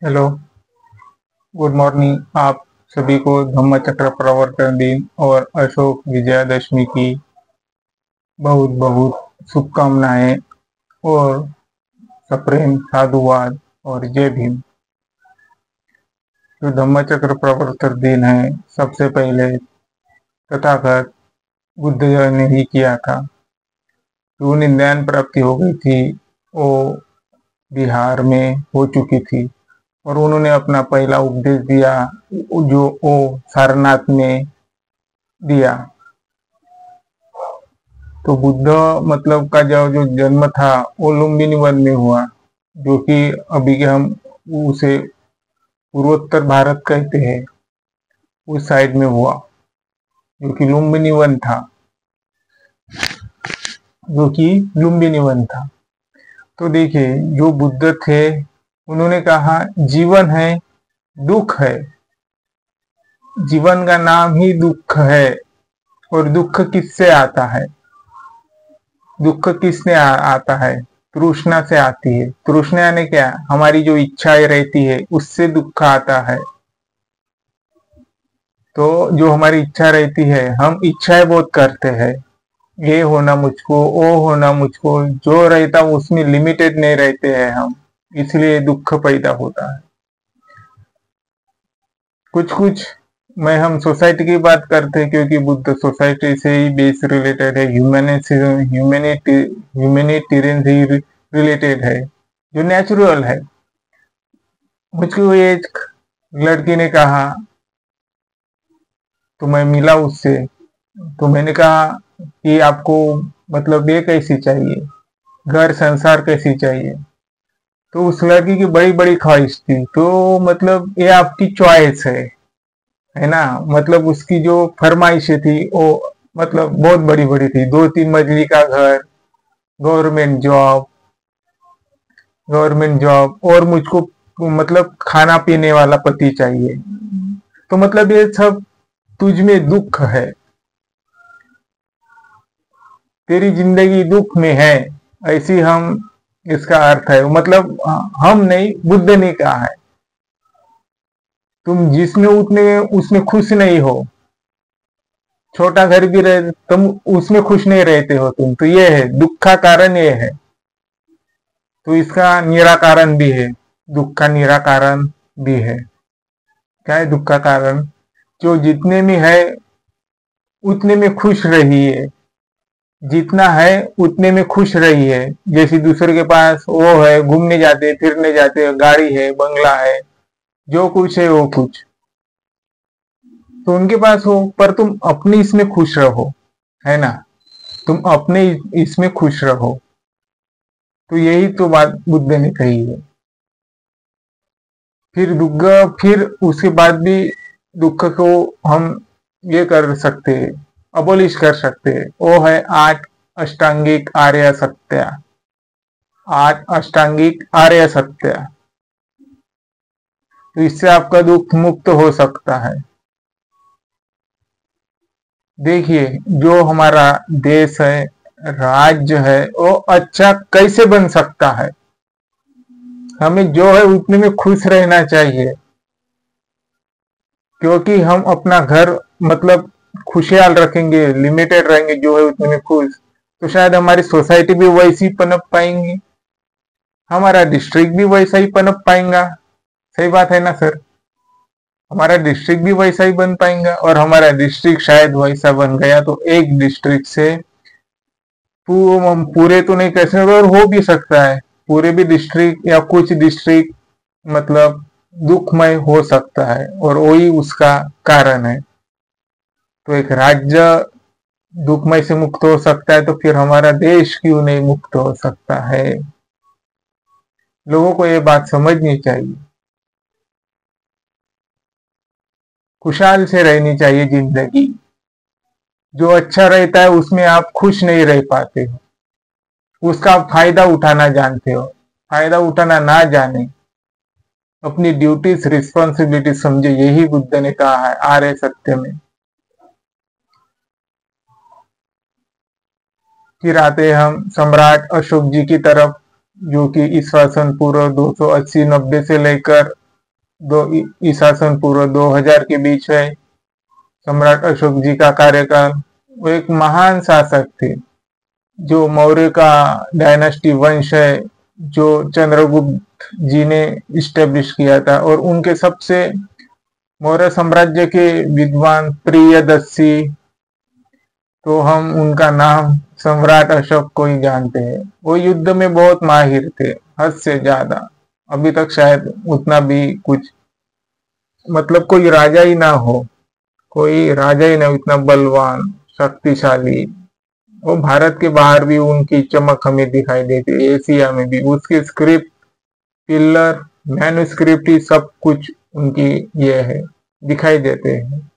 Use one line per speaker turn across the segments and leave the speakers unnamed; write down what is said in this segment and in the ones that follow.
Hello, good morning. आप सभी को धम्म चक्र प्रवर्तन दिन और अशोक विजयादशमी की बहुत बहुत शुभकामनाएं और सप्रेम साधुवाद और जय भीम। जो धम्म चक्र प्रवर्तन दिन है, सबसे पहले तथागत बुद्ध ने ही किया था। जो उन्हें ज्ञान प्राप्ति हो गई थी, वो बिहार में हो चुकी थी और उन्होंने अपना पहला उपदेश दिया, जो वो सारनाथ में दिया। तो बुद्ध मतलब का जो जन्म था वो लुम्बिनी वन में हुआ, जो कि अभी के हम उसे पूर्वोत्तर भारत कहते हैं, उस साइड में हुआ, जो कि लुम्बिनी वन था, जो कि लुम्बिनी वन था। तो देखिए, जो बुद्ध थे उन्होंने कहा जीवन है, दुख है, जीवन का नाम ही दुख है। और दुख किससे आता है? दुख किसने आता है? तृष्णा से आती है। तृष्णा यानी क्या? हमारी जो इच्छाएं रहती है उससे दुख आता है। तो जो हमारी इच्छा रहती है, हम इच्छाएं बहुत करते हैं, ये होना मुझको, वो होना मुझको, जो रहता उसमें लिमिटेड नहीं रहते हैं हम, इसलिए दुख पैदा होता है। कुछ कुछ में हम सोसाइटी की बात करते हैं, क्योंकि बुद्ध सोसाइटी से ही बेस रिलेटेड है, ह्यूमैनिटेरियन से रिलेटेड है, जो नेचुरल है। मुझको एक लड़की ने कहा, तो मैं मिला उससे, तो मैंने कहा कि आपको मतलब ये कैसी चाहिए, घर संसार कैसी चाहिए? तो उस लड़की की बड़ी बड़ी ख्वाहिश थी। तो मतलब ये आपकी चॉइस है ना। मतलब उसकी जो फरमाइशें थी वो मतलब बहुत बड़ी बड़ी थी। 2-3 मंजिली का घर, गवर्नमेंट जॉब, और मुझको मतलब खाना पीने वाला पति चाहिए। तो मतलब ये सब तुझ में दुख है, तेरी जिंदगी दुख में है, ऐसी हम इसका अर्थ है। मतलब हम नहीं, बुद्ध ने कहा है। तुम जिसमें उतने उसमें खुश नहीं हो, छोटा घर भी रहे तुम उसमें खुश नहीं रहते हो तुम, तो ये है दुख का कारण, ये है। तो इसका निराकरण भी है, दुख का निराकरण भी है। क्या है दुख का कारण? जो जितने में है उतने में खुश रहिए, जितना है उतने में खुश रहिए। जैसे दूसरे के पास वो है, घूमने जाते फिरने जाते, गाड़ी है, बंगला है, जो कुछ है वो कुछ तो उनके पास हो, पर तुम अपने इसमें खुश रहो, है ना। तुम अपने इसमें खुश रहो। तो यही तो बात बुद्ध ने कही है। फिर दुख, फिर उसके बाद भी दुख को हम ये कर सकते हैं, अबोलिश कर सकते हैं। वो है 8 अष्टांगिक आर्य सत्य। 8 अष्टांगिक आर्य सत्य। तो इससे आपका दुख मुक्त हो सकता है। देखिए, जो हमारा देश है, राज्य है, वो अच्छा कैसे बन सकता है? हमें जो है उतने में खुश रहना चाहिए, क्योंकि हम अपना घर मतलब खुशहाल रखेंगे, लिमिटेड रहेंगे, जो है उतने में खुश, तो शायद हमारी सोसाइटी भी वैसी पनप पाएंगी, हमारा डिस्ट्रिक्ट भी वैसा ही पनप पाएगा। सही बात है ना सर? हमारा डिस्ट्रिक्ट भी वैसा ही बन पाएगा, और हमारा डिस्ट्रिक्ट शायद वैसा बन गया तो एक डिस्ट्रिक्ट से हम पूरे तो नहीं कह सकते, और हो भी सकता है पूरे भी डिस्ट्रिक्ट या कुछ डिस्ट्रिक्ट मतलब दुखमय हो सकता है, और वही उसका कारण है। तो एक राज्य दुखमय से मुक्त हो सकता है, तो फिर हमारा देश क्यों नहीं मुक्त हो सकता है? लोगों को ये बात समझनी चाहिए। खुशहाल से रहनी चाहिए जिंदगी। जो अच्छा रहता है उसमें आप खुश नहीं रह पाते हो, उसका आप फायदा उठाना जानते हो। फायदा उठाना ना जाने, अपनी ड्यूटीज रिस्पॉन्सिबिलिटी समझे, यही बुद्ध ने कहा है आर्य सत्य में। फिर आते हम सम्राट अशोक जी की तरफ, जो कि ईस्वा सन पूर्व 280-90 से लेकर ईसा सन पूर्व 2000 के बीच है सम्राट अशोक जी का कार्यकाल। वो एक महान शासक थे, जो मौर्य का डायनास्टी वंश है, जो चंद्रगुप्त जी ने इस्टेब्लिश किया था। और उनके सबसे मौर्य साम्राज्य के विद्वान प्रियदर्शी, तो हम उनका नाम सम्राट अशोक को ही जानते हैं। वो युद्ध में बहुत माहिर थे, हद से ज्यादा। अभी तक शायद उतना भी कुछ, मतलब कोई राजा ही ना हो, कोई राजा ही ना इतना बलवान शक्तिशाली। वो भारत के बाहर भी उनकी चमक हमें दिखाई देती है, एशिया में भी। उसकी स्क्रिप्ट, पिलर, मैन्युस्क्रिप्ट ही सब कुछ उनकी ये है, दिखाई देते हैं।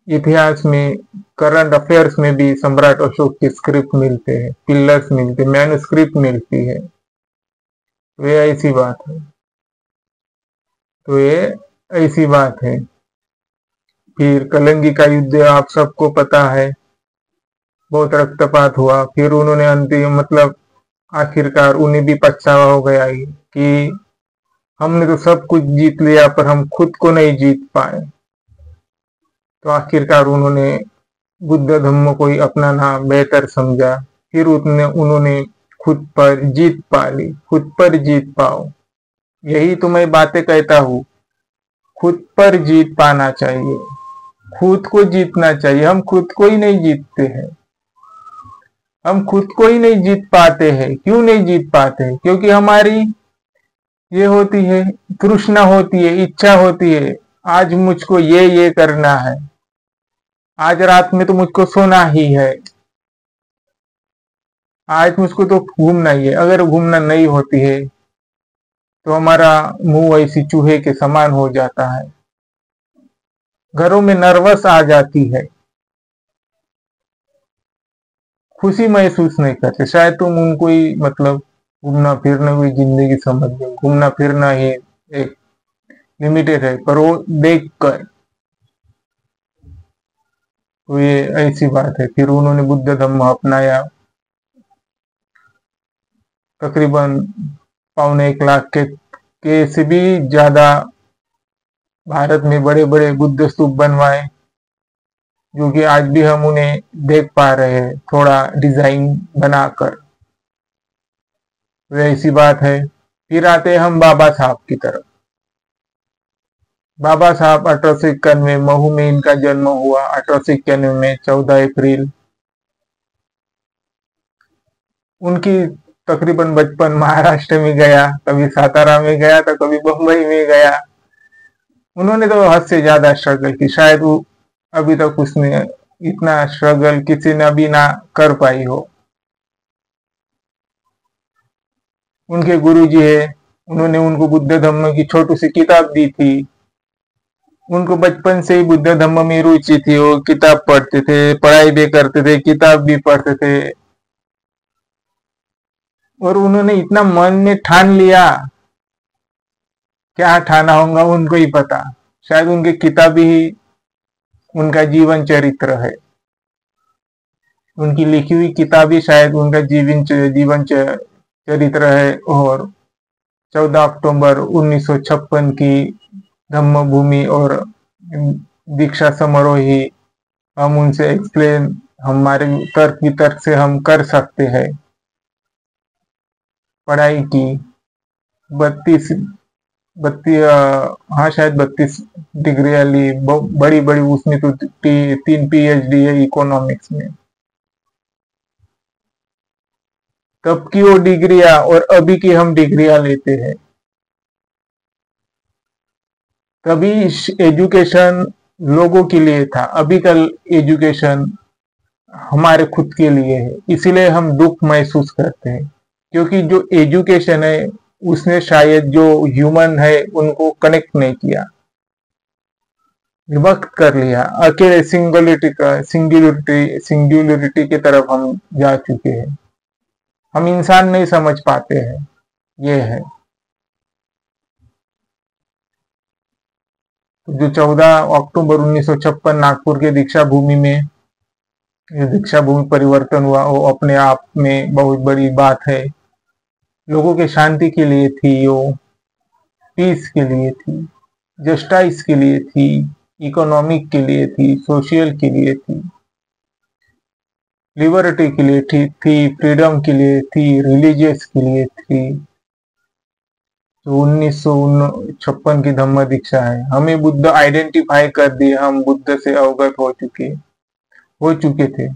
इतिहास में, करंट अफेयर्स में भी सम्राट अशोक के स्क्रिप्ट मिलते हैं, पिलर्स मिलते, मैन्युस्क्रिप्ट मिलती है। तो ये ऐसी बात है, तो ये ऐसी बात है। फिर कलंगी का युद्ध आप सबको पता है, बहुत रक्तपात हुआ। फिर उन्होंने अंतिम, मतलब आखिरकार उन्हें भी पछतावा हो गया कि हमने तो सब कुछ जीत लिया पर हम खुद को नहीं जीत पाए। तो आखिरकार उन्होंने बुद्ध धम्म को ही अपनाना बेहतर समझा। फिर उन्होंने खुद पर जीत पा ली। खुद पर जीत पाओ, यही तो मैं बातें कहता हूँ। खुद पर जीत पाना चाहिए, खुद को जीतना चाहिए। हम खुद को ही नहीं जीतते हैं, हम खुद को ही नहीं जीत पाते हैं। क्यों नहीं जीत पाते? क्योंकि हमारी ये होती है, तृष्णा होती है, इच्छा होती है। आज मुझको ये करना है, आज रात में तो मुझको सोना ही है, आज मुझको तो घूमना ही है। अगर घूमना नहीं होती है तो हमारा मुंह ऐसी चूहे के समान हो जाता है, घरों में नर्वस आ जाती है, खुशी महसूस नहीं करते। शायद तुम उनको ही, मतलब घूमना फिरना कोई जिंदगी समझ लो, घूमना फिरना ही एक लिमिटेड है, पर वो देख कर, तो ये ऐसी बात है। फिर उन्होंने बुद्ध धम्म अपनाया। तकरीबन 1.25 लाख के से भी ज्यादा भारत में बड़े बड़े बुद्ध स्तूप बनवाए, जो कि आज भी हम उन्हें देख पा रहे हैं, थोड़ा डिजाइन बनाकर। वैसी बात है। फिर आते हैं हम बाबा साहब की तरफ। बाबा साहब 1891 महू में इनका जन्म हुआ, 1891 में 14 अप्रैल। उनकी तकरीबन बचपन महाराष्ट्र में गया, कभी सातारा में गया तो कभी बम्बई में गया। उन्होंने तो हद से ज्यादा स्ट्रगल की, शायद वो अभी तक उसने इतना स्ट्रगल किसी ने भी ना कर पाई हो। उनके गुरुजी है, उन्होंने उनको बुद्ध धम्म की छोटी सी किताब दी थी। उनको बचपन से ही बुद्ध धम्म में रुचि थी, वो किताब पढ़ते थे, पढ़ाई भी करते थे, किताब भी पढ़ते थे। और उन्होंने इतना मन में ठान लिया, क्या ठाना होगा उनको ही पता। शायद उनकी किताब ही उनका जीवन चरित्र है, उनकी लिखी हुई किताब ही शायद उनका जीवन चरित्र है। और 14 अक्टूबर 1956 की धम्म भूमि और दीक्षा समारोह ही हम उनसे एक्सप्लेन, हमारे तर्क वितर्क से हम कर सकते हैं। पढ़ाई की 32 हाँ शायद 32 डिग्रियां ली, बड़ी बड़ी, उसमें तो 3 PhD है इकोनॉमिक्स में। तब की वो डिग्रियां और अभी की हम डिग्रियां लेते हैं। तभी एजुकेशन लोगों के लिए था, अभी का एजुकेशन हमारे खुद के लिए है। इसीलिए हम दुख महसूस करते हैं, क्योंकि जो एजुकेशन है उसने शायद जो ह्यूमन है उनको कनेक्ट नहीं किया, विभक्त कर लिया। अकेले सिंगुलरिटी की तरफ हम जा चुके हैं, हम इंसान नहीं समझ पाते हैं। ये है जो 14 अक्टूबर 1956 नागपुर के दीक्षा भूमि में, दीक्षा भूमि परिवर्तन हुआ, वो अपने आप में बहुत बड़ी बात है। लोगों के शांति के लिए थी वो, पीस के लिए थी, जस्टिस के लिए थी, इकोनॉमिक के लिए थी, सोशल के लिए थी, लिबर्टी के लिए थी, फ्रीडम के लिए थी, रिलीजियस के लिए थी। तो 1956 की धम्म दीक्षा है। हमें बुद्ध आइडेंटिफाई कर दिए, हम बुद्ध से अवगत हो चुके थे।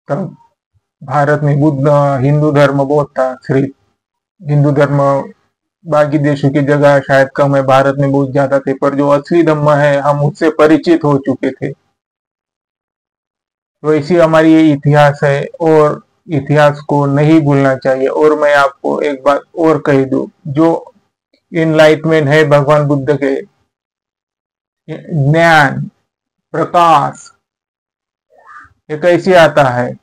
तब भारत में बुद्ध हिंदू धर्म बहुत था, सिर्फ हिंदू धर्म बाकी देशों की जगह शायद कम है, भारत में बहुत ज्यादा थे, पर जो असली धम्म है हम उससे परिचित हो चुके थे। तो ऐसी हमारी ये इतिहास है और इतिहास को नहीं भूलना चाहिए। और मैं आपको एक बात और कह दूं, जो इनलाइटमेंट है भगवान बुद्ध के, ज्ञान, प्रकाश, ये कैसे आता है,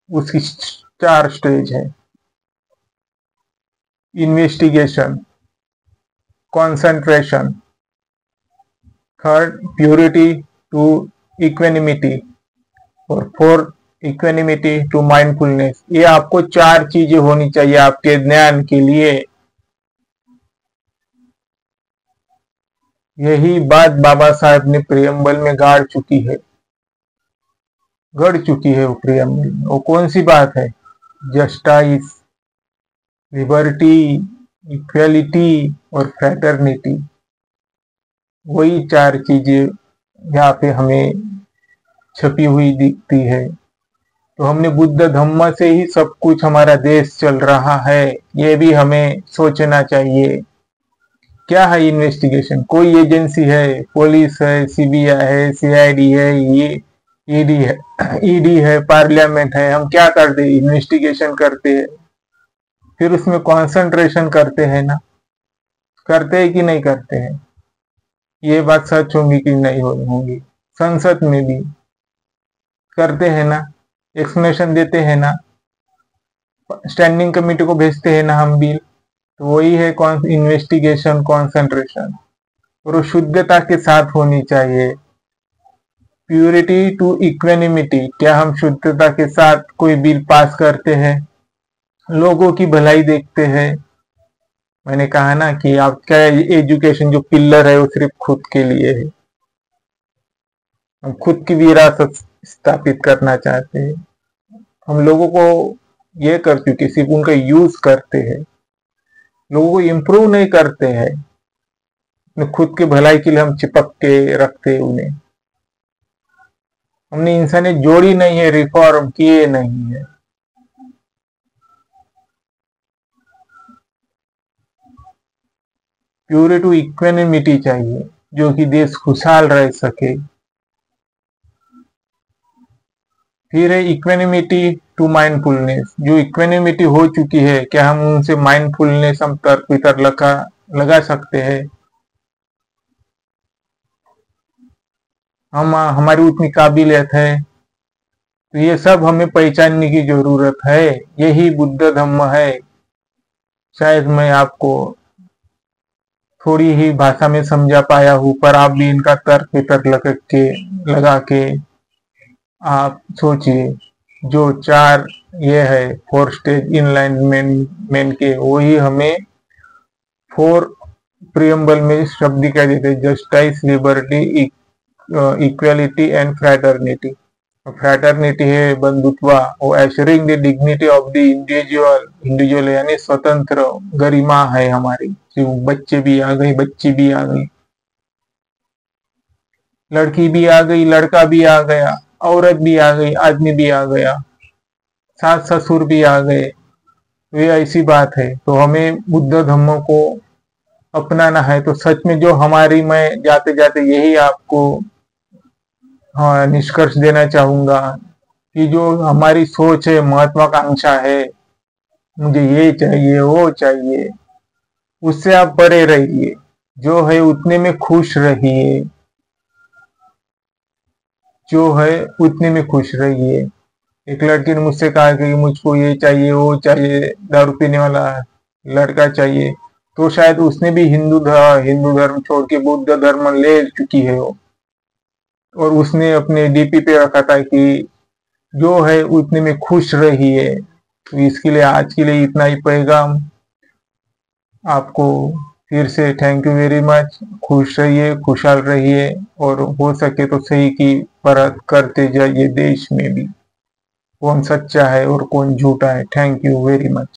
उसकी 4 स्टेज है। Investigation, concentration, third purity to equanimity, और फोर्थ इक्वेनिमिटी टू माइंडफुलनेस। ये आपको 4 चीजें होनी चाहिए आपके ज्ञान के लिए। यही बात बाबा साहब ने प्रियम्बल में गढ़ चुकी है वो प्रियम्बल में। वो कौन सी बात है? जस्टिस, लिबर्टी, इक्वेलिटी और फ्रेटर्निटी। वही 4 चीजें यहाँ पे हमें छपी हुई दिखती है। तो हमने बुद्ध धम्म से ही सब कुछ हमारा देश चल रहा है, ये भी हमें सोचना चाहिए। क्या है इन्वेस्टिगेशन? कोई एजेंसी है, पुलिस है, सीबीआई है, सीआईडी है, ये ईडी है, पार्लियामेंट है, हम क्या करते हैं? इन्वेस्टिगेशन करते हैं, फिर उसमें कॉन्सेंट्रेशन करते हैं ना, करते हैं कि नहीं करते हैं? ये बात सच होंगी कि नहीं होंगी? संसद में भी करते हैं ना, एक्सप्लेनेशन देते हैं ना, स्टैंडिंग कमेटी को भेजते हैं ना हम बिल। तो वही है इन्वेस्टिगेशन, कॉन्सेंट्रेशन, और वो शुद्धता के साथ होनी चाहिए। प्यूरिटी टू इक्वेनिमिटी, क्या हम शुद्धता के साथ कोई बिल पास करते हैं? लोगों की भलाई देखते हैं। मैंने कहा ना कि आपका एजुकेशन जो पिलर है वो सिर्फ खुद के लिए है, हम खुद की विरासत स्थापित करना चाहते हैं। हम लोगों को ये कर चुके, सिर्फ उनका यूज करते हैं, लोगों को इम्प्रूव नहीं करते हैं। खुद के भलाई के लिए हम चिपक के रखते हैं उन्हें। हमने इंसानियत जोड़ी नहीं है, रिफॉर्म किए नहीं है। प्यूरिटी टू इक्वेनिमिटी चाहिए, जो कि देश खुशहाल रह सके। फिर है इक्वेनिमिटी टू माइंडफुलनेस, जो इक्वेनिमिटी हो चुकी है, क्या हम उनसे माइंडफुलनेस हम तर्क वितर्क लगा सकते हैं? हमारी उतनी काबिलियत है? तो ये सब हमें पहचानने की जरूरत है। यही बुद्ध धम्म है। शायद मैं आपको थोड़ी ही भाषा में समझा पाया हूं, पर आप भी इनका तर्क वितर्क लगा के आप सोचिए। जो 4 ये है 4 स्टेज इनलाइनमेंट के, वही हमें 4 प्रियम्बल में शब्द दिखाई देते हैं: justice, liberty, equality and fraternity. Fraternity है बंधुत्व, वो assuring the dignity of the individual यानी स्वतंत्र गरिमा है हमारी। बच्चे भी आ गए, बच्ची भी आ गई, लड़की भी आ गई, लड़का भी आ गया, औरत भी आ गई, आदमी भी आ गया, सास ससुर भी आ गए। तो ये ऐसी बात है। तो हमें बुद्ध धम्म को अपनाना है। तो सच में जो हमारी, मैं जाते जाते यही आपको निष्कर्ष देना चाहूंगा कि जो हमारी सोच है, महत्वाकांक्षा है, मुझे ये चाहिए वो चाहिए, उससे आप परे रहिए। जो है उतने में खुश रहिए, जो है उतने में खुश रहिए। एक लड़की ने मुझसे कहा कि मुझको ये चाहिए वो चाहिए, दारू पीने वाला लड़का चाहिए, तो शायद उसने भी हिंदू धर्म छोड़ के बुद्ध धर्म ले चुकी है वो। और उसने अपने डीपी पे रखा था कि जो है उतने में खुश रहिए। तो इसके लिए आज के लिए इतना ही पैगाम। आपको फिर से थैंक यू वेरी मच। खुश रहिए, खुशहाल रहिए और हो सके तो सही की परख करते जाइए देश में भी, कौन सच्चा है और कौन झूठा है। Thank you very much.